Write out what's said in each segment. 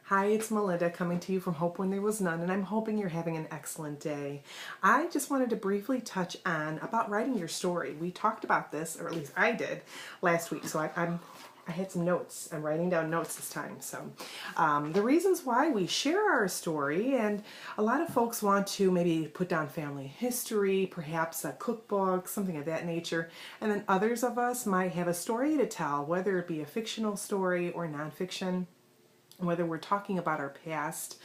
Hi, it's Melinda coming to you from Hope When There Was None, and I'm hoping you're having an excellent day. I just wanted to briefly touch on about writing your story. We talked about this, or at least I did, last week, so I had some notes. I'm writing down notes this time. So the reasons why we share our story, and a lot of folks want to maybe put down family history, perhaps a cookbook, something of that nature, and then others of us might have a story to tell, whether it be a fictional story or nonfiction, whether we're talking about our past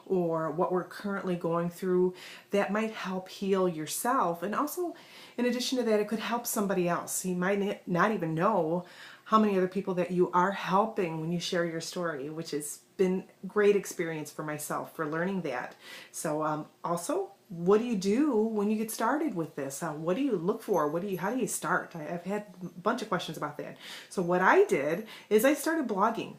or what we're currently going through, that might help heal yourself. And also, in addition to that, it could help somebody else. You might not even know how many other people that you are helping when you share your story, which has been great experience for myself for learning that. So also, what do you do when you get started with this? What do you look for? How do you start? I've had a bunch of questions about that. So what I did is I started blogging.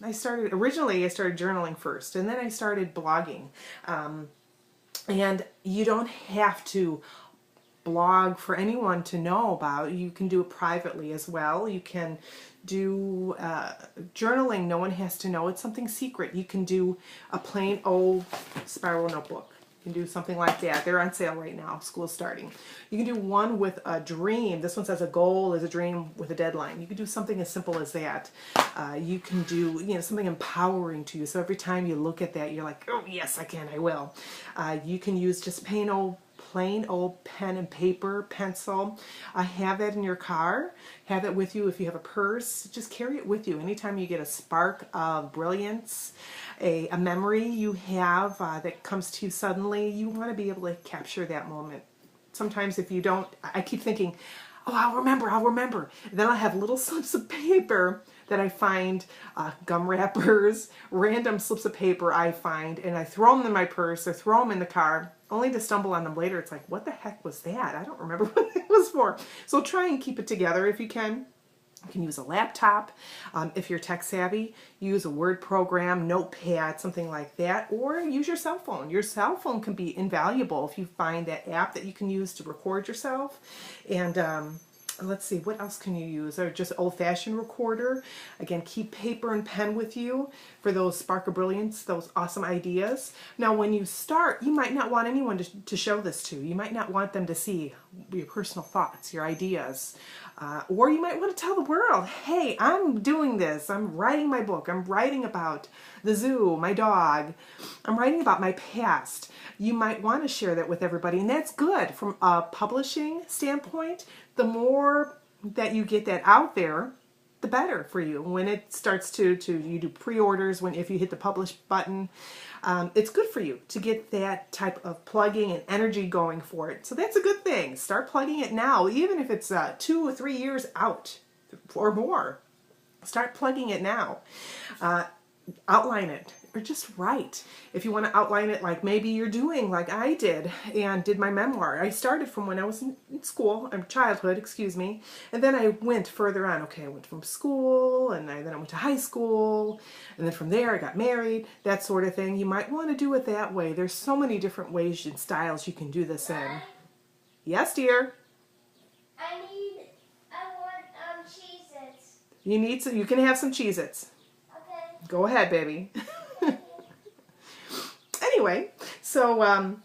Originally I started journaling first, and then I started blogging. And you don't have to blog for anyone to know about. You can do it privately as well. You can do journaling. No one has to know. It's something secret. You can do a plain old spiral notebook. You can do something like that. They're on sale right now. School's starting. You can do one with a dream. This one says a goal is a dream with a deadline. You can do something as simple as that. You can do something empowering to you. So every time you look at that, you're like, oh yes, I can, I will. You can use just plain old pen and paper, pencil. Have that in your car. Have it with you if you have a purse. Just carry it with you. Anytime you get a spark of brilliance, a memory you have that comes to you suddenly, you want to be able to capture that moment. Sometimes if you don't, I keep thinking, oh, I'll remember. And then I'll have little slips of paper that I find, gum wrappers, random slips of paper I find, and I throw them in my purse or throw them in the car, only to stumble on them later. It's like, what the heck was that? I don't remember what it was for. So try and keep it together if you can. You can use a laptop. If you're tech savvy, use a Word program, Notepad, something like that, or use your cell phone. Your cell phone can be invaluable if you find that app that you can use to record yourself. And let's see, what else can you use? Or just old-fashioned recorder. Again, keep paper and pen with you for those spark of brilliance, those awesome ideas. Now, when you start, you might not want anyone to show this to. You might not want them to see your personal thoughts, your ideas. Or you might want to tell the world, hey, I'm doing this. I'm writing my book. I'm writing about the zoo, my dog. I'm writing about my past. You might want to share that with everybody, and that's good from a publishing standpoint. The more that you get that out there, the better for you. When it starts to you do pre-orders, if you hit the publish button, it's good for you to get that type of plugging and energy going for it. So that's a good thing. Start plugging it now, even if it's 2 or 3 years out or more. Start plugging it now. Outline it, or just write. If you want to outline it like maybe you're doing like I did and did my memoir. I started from when I was in school, childhood, excuse me, and then I went further on. Okay, I went from school, and then I went to high school, and then from there I got married, that sort of thing. You might want to do it that way. There's so many different ways and styles you can do this in. Yes, dear? I want Cheez-Its. You need some, you can have some Cheez-Its. Go ahead, baby. Anyway, so, and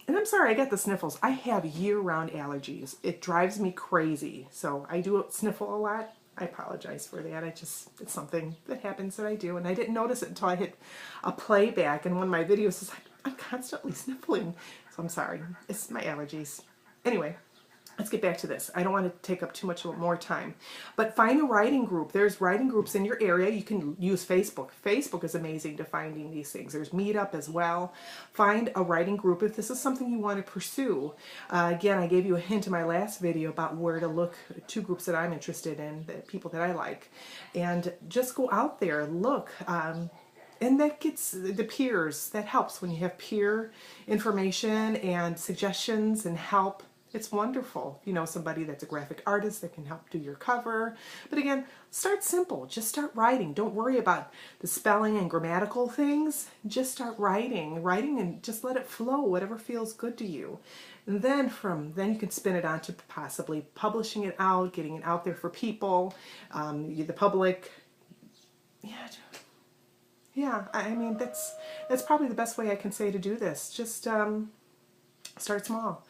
I'm sorry, I got the sniffles. I have year-round allergies. It drives me crazy. So I do sniffle a lot. I apologize for that. It's something that happens that I do. And I didn't notice it until I hit a playback. And one of my videos is like, I'm constantly sniffling. So I'm sorry. It's my allergies. Anyway. Let's get back to this. I don't want to take up too much more time. But find a writing group. There's writing groups in your area. You can use Facebook. Facebook is amazing to finding these things. There's Meetup as well. Find a writing group if this is something you want to pursue. Again, I gave you a hint in my last video about where to look, 2 groups that I'm interested in, the people that I like. And just go out there, look. And that gets the peers. That helps when you have peer information and suggestions and help. It's wonderful. You know, somebody that's a graphic artist that can help do your cover. But again, start simple. Just start writing. Don't worry about the spelling and grammatical things. Just start writing and just let it flow, whatever feels good to you. And then you can spin it on to possibly publishing it out, getting it out there for people, the public. Yeah, Yeah, I mean, that's probably the best way I can say to do this. Just start small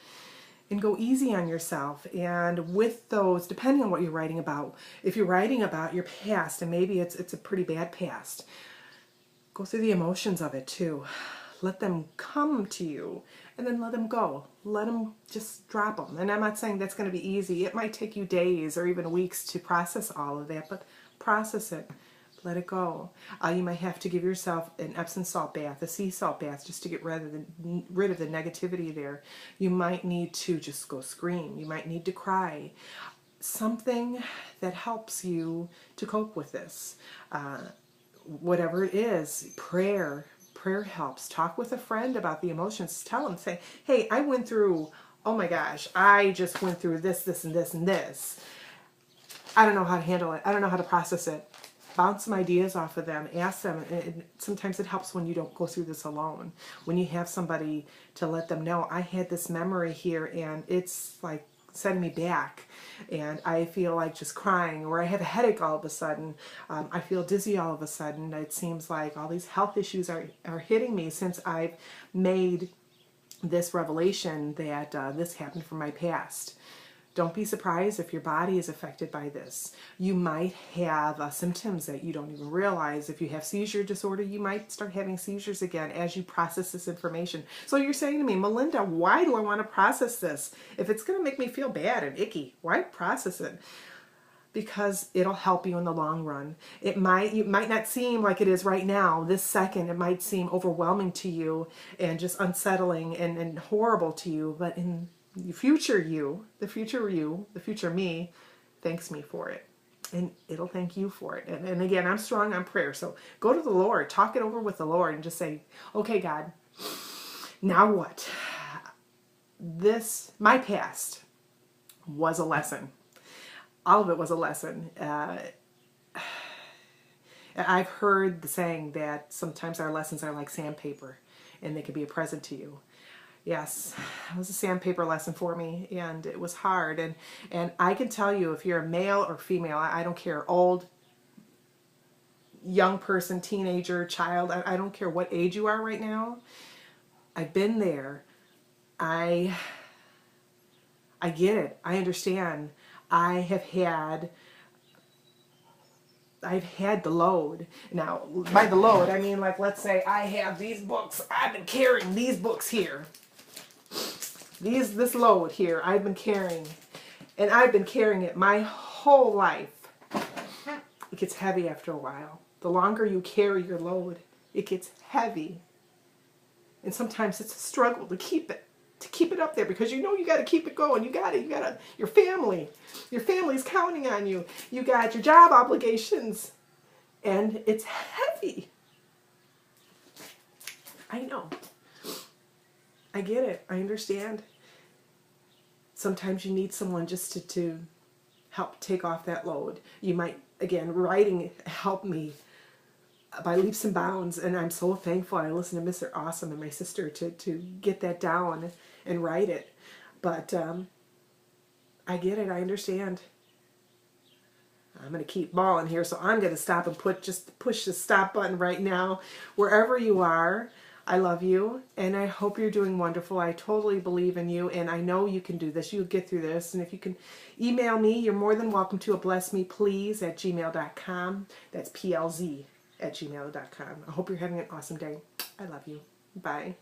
and go easy on yourself. And with those, depending on what you're writing about, if you're writing about your past, and maybe it's a pretty bad past, go through the emotions of it too. Let them come to you, and then let them go. Let them just drop them. And I'm not saying that's going to be easy. It might take you days or even weeks to process all of that, but process it. Let it go. You might have to give yourself an Epsom salt bath, a sea salt bath, just to get rid of the negativity there. You might need to just go scream. You might need to cry. Something that helps you to cope with this. Whatever it is, prayer helps. Talk with a friend about the emotions. Tell them, say, hey, I went through, oh my gosh, I just went through this, this, and this, and this. I don't know how to handle it. I don't know how to process it. Bounce some ideas off of them. Ask them. And sometimes it helps when you don't go through this alone. When you have somebody to let them know, I had this memory here and it's like setting me back. And I feel like just crying, or I have a headache all of a sudden. I feel dizzy all of a sudden. It seems like all these health issues are hitting me since I've made this revelation that this happened from my past. Don't be surprised if your body is affected by this. You might have symptoms that you don't even realize. If you have seizure disorder, you might start having seizures again as you process this information. So you're saying to me, Melinda, why do I want to process this? If it's going to make me feel bad and icky, why process it? Because it'll help you in the long run. It might not seem like it is right now, this second. It might seem overwhelming to you and just unsettling and horrible to you, but in the future me, thanks me for it. And it'll thank you for it. And again, I'm strong on prayer. So go to the Lord, talk it over with the Lord, and just say, okay, God, now what? My past was a lesson. All of it was a lesson. I've heard the saying that sometimes our lessons are like sandpaper, and they can be a present to you. Yes, it was a sandpaper lesson for me, and it was hard. And I can tell you, if you're a male or female, I don't care, old, young person, teenager, child, I don't care what age you are right now. I've been there. I get it. I understand. I've had the load. Now, by the load, I mean, like, let's say I have these books. I've been carrying these books here. This load here I've been carrying, and I've been carrying it my whole life. It gets heavy after a while. The longer you carry your load, it gets heavy. And sometimes it's a struggle to keep it up there, because you got to keep it going. You got to, your family's counting on you. You got your job obligations, and it's heavy. I know. I get it. I understand. Sometimes you need someone just to help take off that load. You might, again, writing helped me by leaps and bounds, and I'm so thankful. I listened to Mr. Awesome and my sister to get that down and write it. But I get it. I understand. I'm going to keep balling here, so I'm going to stop and push the stop button right now. Wherever you are, I love you, and I hope you're doing wonderful. I totally believe in you, and I know you can do this. You'll get through this. And if you can email me, you're more than welcome to blessmeplease@gmail.com. That's plz@gmail.com. I hope you're having an awesome day. I love you. Bye.